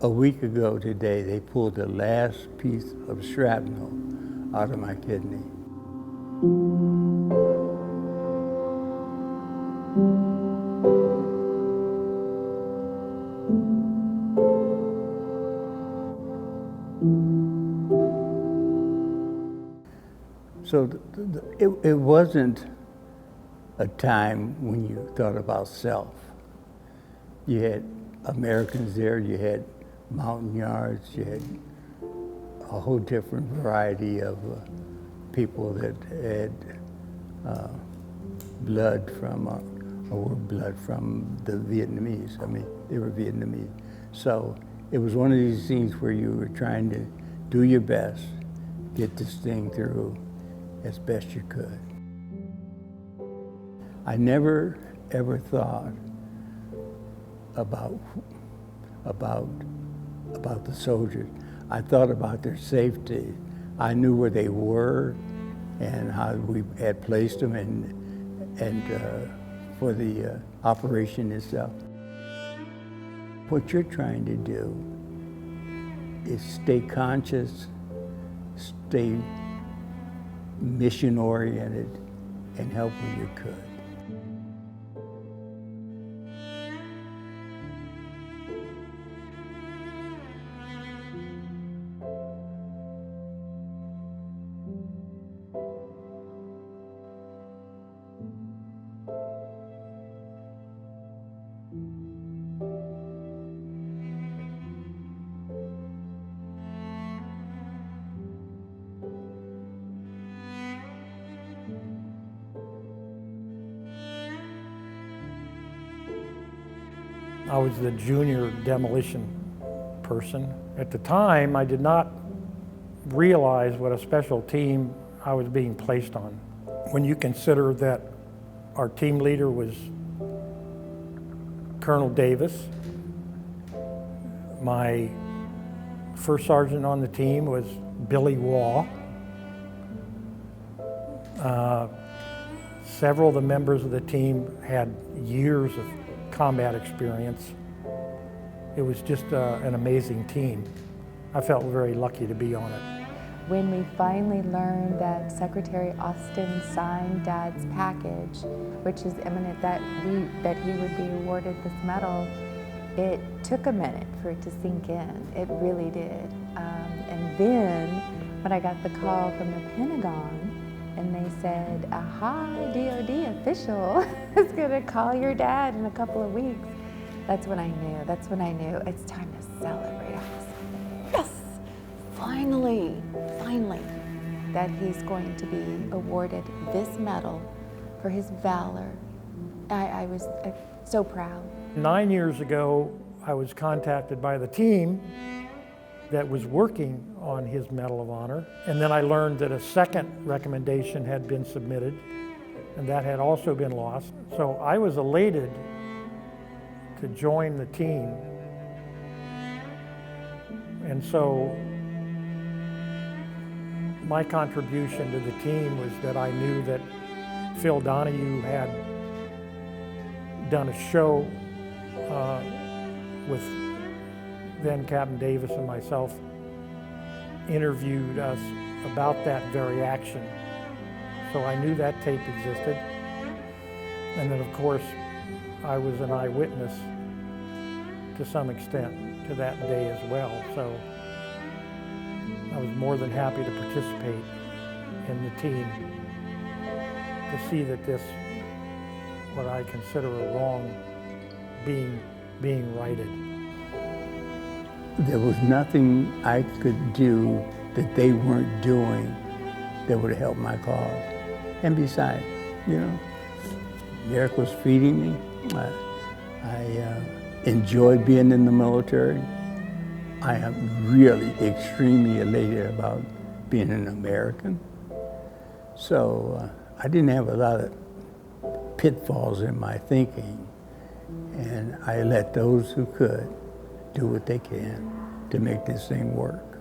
A week ago today, they pulled the last piece of shrapnel out of my kidney. So it wasn't a time when you thought about self. You had Americans there, you had Montagnards, you had a whole different variety of people that had blood from, or were blood from the Vietnamese. I mean, they were Vietnamese. So it was one of these things where you were trying to do your best, get this thing through as best you could. I never ever thought about the soldiers. I thought about their safety. I knew where they were and how we had placed them and for the operation itself. What you're trying to do is stay conscious, stay mission-oriented, and help where you could. I was the junior demolition person. At the time, I did not realize what a special team I was being placed on. When you consider that our team leader was Colonel Davis, my first sergeant on the team was Billy Waugh. Several of the members of the team had years of combat experience. It was just an amazing team. I felt very lucky to be on it. When we finally learned that Secretary Austin signed Dad's package, which is imminent, that he would be awarded this medal, it took a minute for it to sink in. It really did. And then when I got the call from the Pentagon, and they said, a high DOD official is gonna call your dad in a couple of weeks. That's when I knew it's time to celebrate. I was like, yes, finally, that he's going to be awarded this medal for his valor. I was so proud. 9 years ago, I was contacted by the team that was working on his Medal of Honor. And then I learned that a second recommendation had been submitted, and that had also been lost. So I was elated to join the team. And so my contribution to the team was that I knew that Phil Donahue had done a show with then Captain Davis and myself, interviewed us about that very action. So I knew that tape existed. And then of course, I was an eyewitness to some extent to that day as well. So I was more than happy to participate in the team to see that this, what I consider a wrong, being righted. There was nothing I could do that they weren't doing that would help my cause. And besides, you know, Eric was feeding me. I enjoyed being in the military. I am really extremely elated about being an American. So I didn't have a lot of pitfalls in my thinking, and I let those who could do what they can to make this thing work.